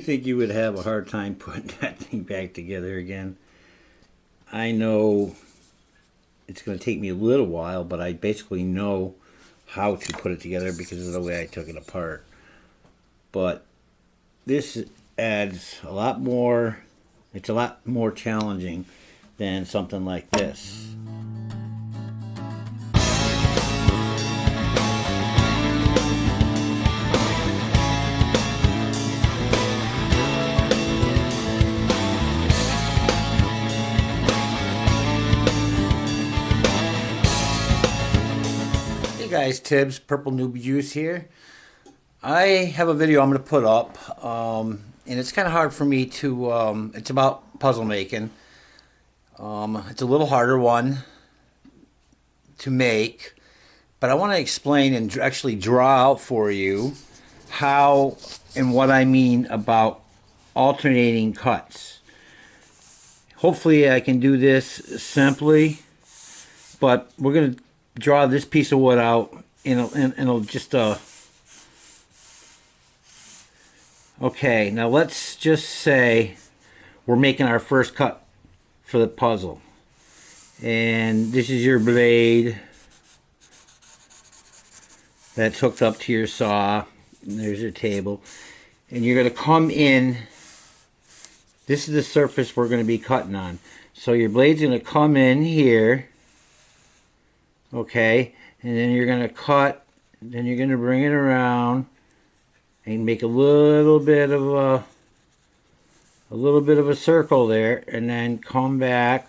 I think you would have a hard time putting that thing back together again. I know it's going to take me a little while, but I basically know how to put it together because of the way I took it apart. But this adds a lot more, it's a lot more challenging than something like this. Hey guys, Tibbs, Purple Noob Juice here. I have a video I'm going to put up, and it's kind of hard for me to, it's about puzzle making. It's a little harder one to make, but I want to explain and actually draw out for you how and what I mean about alternating cuts. Hopefully I can do this simply, but we're going to draw this piece of wood out and it'll just okay, now let's just say we're making our first cut for the puzzle, and this is your blade that's hooked up to your saw, and there's your table, and you're going to come in. This is the surface we're going to be cutting on, so your blade's going to come in here, okay, and then you're going to cut, then you're going to bring it around and make a little bit of a circle there, and then come back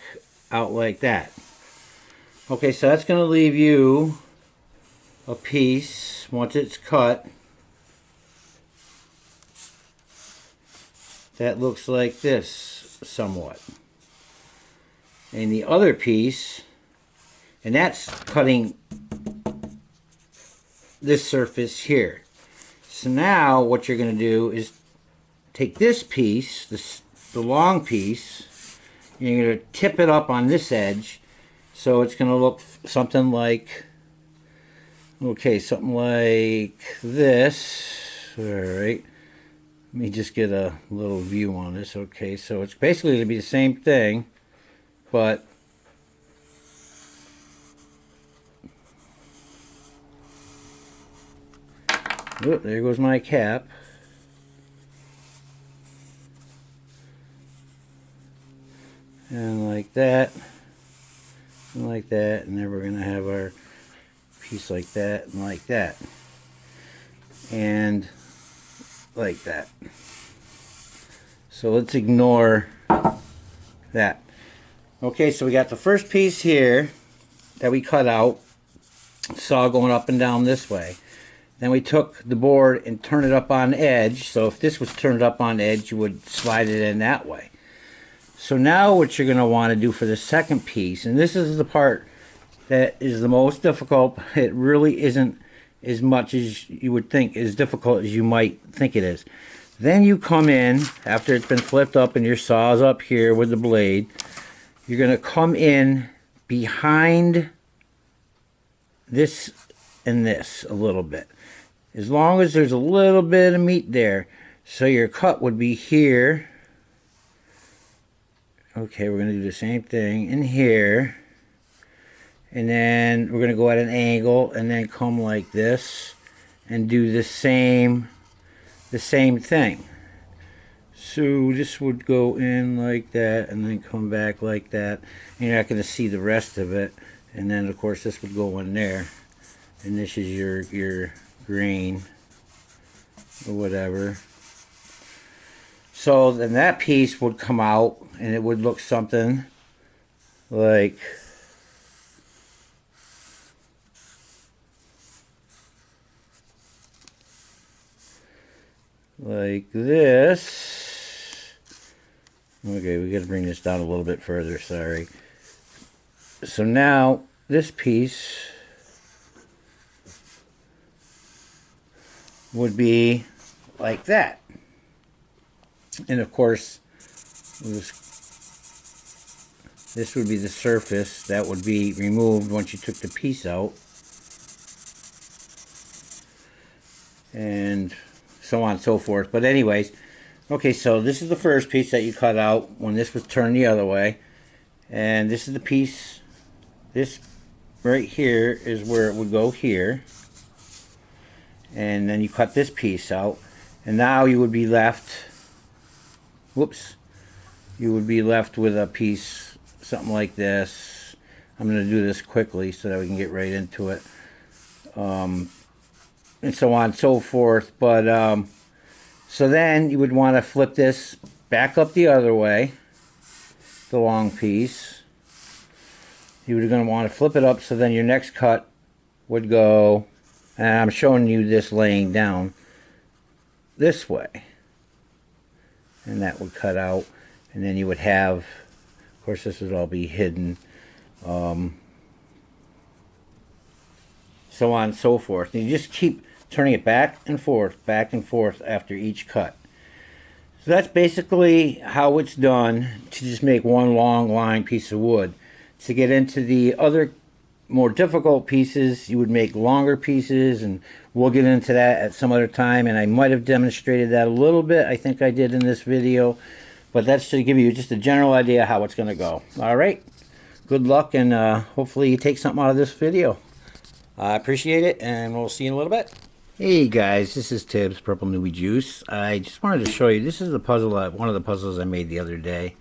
out like that. Okay, so that's going to leave you a piece once it's cut that looks like this somewhat, and the other piece, and that's cutting this surface here. So now what you're going to do is take this piece, the long piece, and you're going to tip it up on this edge, so it's going to look something like, okay, something like this. Alright, let me just get a little view on this. Okay, so it's basically going to be the same thing, but oh, there goes my cap. And like that, and like that, and then we're going to have our piece like that, and like that, and like that. So let's ignore that. Okay, so we got the first piece here that we cut out, saw going up and down this way. Then we took the board and turned it up on edge. So if this was turned up on edge, you would slide it in that way. So now what you're going to want to do for the second piece, and this is the part that is the most difficult. It really isn't as much as you would think, as difficult as you might think it is. Then you come in, after it's been flipped up and your saw's up here with the blade, you're going to come in behind this and this a little bit. As long as there's a little bit of meat there. So your cut would be here. Okay, we're going to do the same thing in here. And then we're going to go at an angle and then come like this and do the same thing. So this would go in like that and then come back like that. And you're not going to see the rest of it. And then of course this would go in there. And this is your green or whatever. So then that piece would come out and it would look something like this. Okay, we got to bring this down a little bit further, sorry. So now this piece would be like that. And of course, this would be the surface that would be removed once you took the piece out. And so on and so forth. But anyways, Okay, so this is the first piece that you cut out when this was turned the other way. And this is the piece, this right here is where it would go here. And then you cut this piece out. And now you would be left, whoops, you would be left with a piece, something like this. I'm going to do this quickly so that we can get right into it. And so on and so forth. But, so then you would want to flip this back up the other way, the long piece. You were going to want to flip it up so then your next cut would go, and I'm showing you this laying down this way. And that would cut out, and then you would have, of course this would all be hidden, so on and so forth. And you just keep turning it back and forth after each cut. So that's basically how it's done to just make one long line piece of wood. To get into the other more difficult pieces, you would make longer pieces, and we'll get into that at some other time, and I might have demonstrated that a little bit. I think I did in this video, but that's to give you just a general idea how it's going to go. Alright, good luck, and hopefully you take something out of this video. I appreciate it, and we'll see you in a little bit. Hey guys, this is Tibbs, Purple Newbie Juice. I just wanted to show you, this is the puzzle, one of the puzzles I made the other day.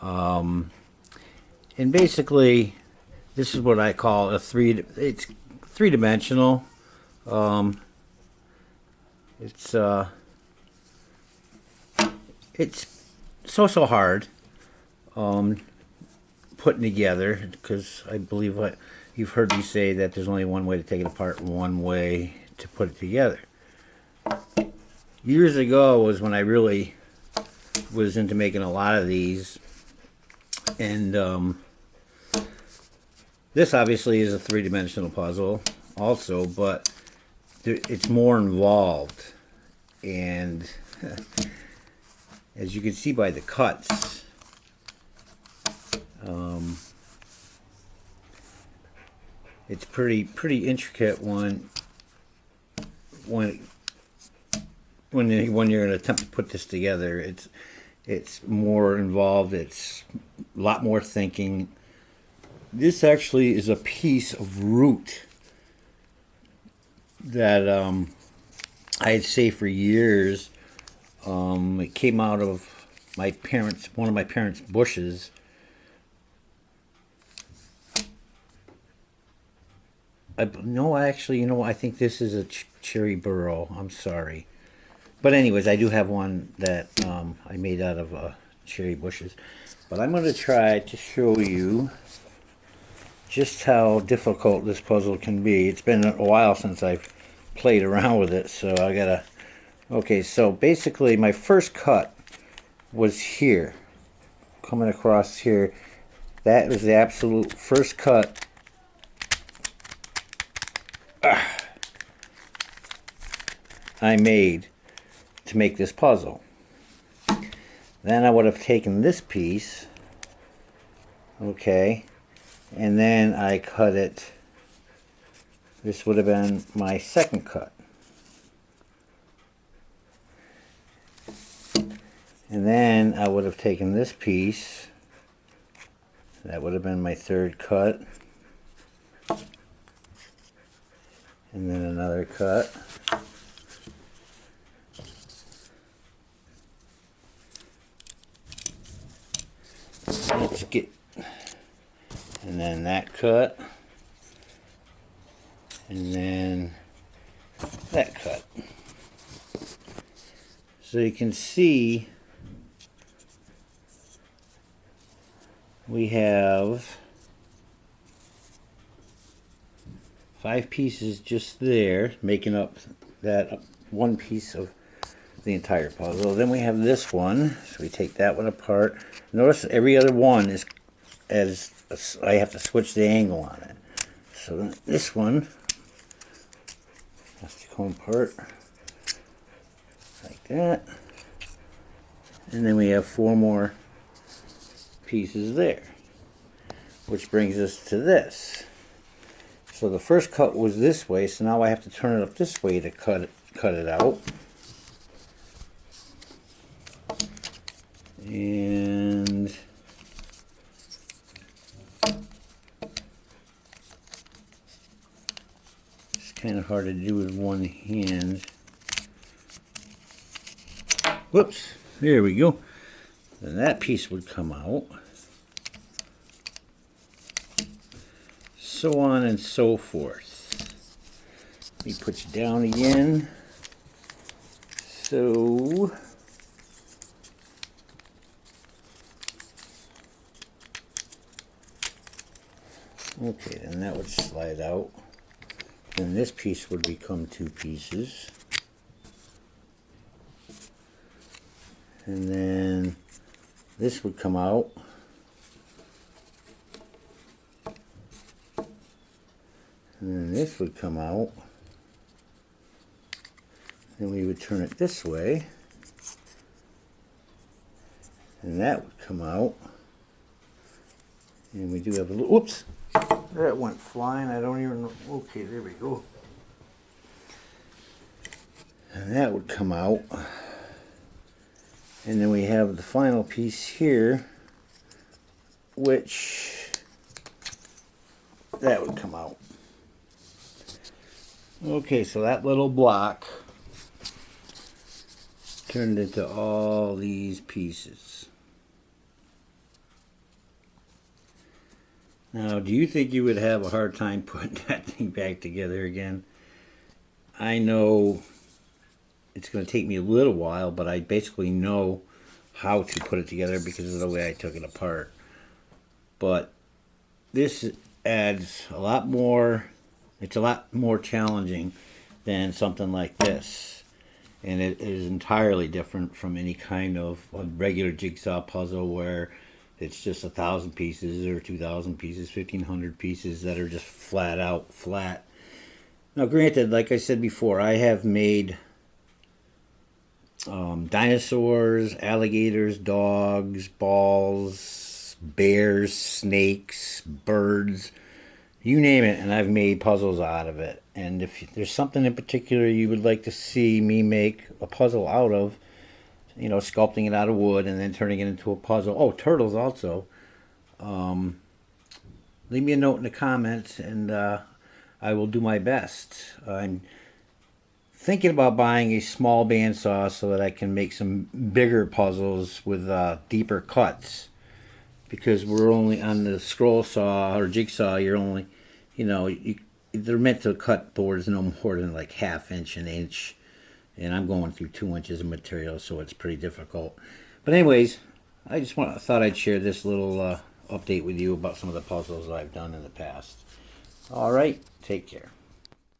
And basically, this is what I call it's three-dimensional. It's so hard putting together, because I believe what you've heard me say that there's only one way to take it apart and one way to put it together. Years ago was when I really was into making a lot of these, and this obviously is a three-dimensional puzzle also, but it's more involved, and as you can see by the cuts, it's pretty intricate when you're going to attempt to put this together. It's more involved. It's a lot more thinking. This actually is a piece of root that I'd say for years. It came out of one of my parents' bushes. Actually, I think this is a cherry burrow. I'm sorry. But anyways, I do have one that I made out of cherry bushes. But I'm going to try to show you just how difficult this puzzle can be. It's been a while since I've played around with it, so I gotta... Okay, so basically my first cut was here. Coming across here. That was the absolute first cut I made to make this puzzle. Then I would have taken this piece, okay, and then I cut it. This would have been my second cut. And then I would have taken this piece. That would have been my third cut. And then another cut. Let's get, and then that cut, and then that cut. So you can see we have 5 pieces just there, making up that one piece of the entire puzzle. Then we have this one, so we take that one apart. Notice every other one is, I have to switch the angle on it. So this one has to come apart like that. And then we have 4 more pieces there, which brings us to this. So the first cut was this way, so now I have to turn it up this way to cut it out. And it's kind of hard to do with one hand. Whoops, there we go. Then that piece would come out. So on and so forth. Let me put you down again. So okay, then that would slide out. Then this piece would become two pieces. And then this would come out. And then this would come out. Then we would turn it this way. And that would come out. And we do have a little, whoops, that went flying. I don't even know. Okay, there we go. And that would come out. And then we have the final piece here, which that would come out. Okay, so that little block turned into all these pieces. Now, do you think you would have a hard time putting that thing back together again? I know it's going to take me a little while, but I basically know how to put it together because of the way I took it apart. But this adds a lot more, it's a lot more challenging than something like this. And it is entirely different from any kind of a regular jigsaw puzzle where it's just 1,000 pieces or 2,000 pieces, 1,500 pieces that are just flat out flat. Now granted, like I said before, I have made dinosaurs, alligators, dogs, balls, bears, snakes, birds, you name it, and I've made puzzles out of it. And if there's something in particular you would like to see me make a puzzle out of, you know, sculpting it out of wood and then turning it into a puzzle. Oh, turtles also. Leave me a note in the comments and I will do my best. I'm thinking about buying a small bandsaw so that I can make some bigger puzzles with deeper cuts, because we're only on the scroll saw or jigsaw. You're only, you know, they're meant to cut boards no more than like 1/2 inch, an inch, and I'm going through 2 inches of material, so it's pretty difficult. But anyways, I just thought I'd share this little update with you about some of the puzzles that I've done in the past. All right, take care.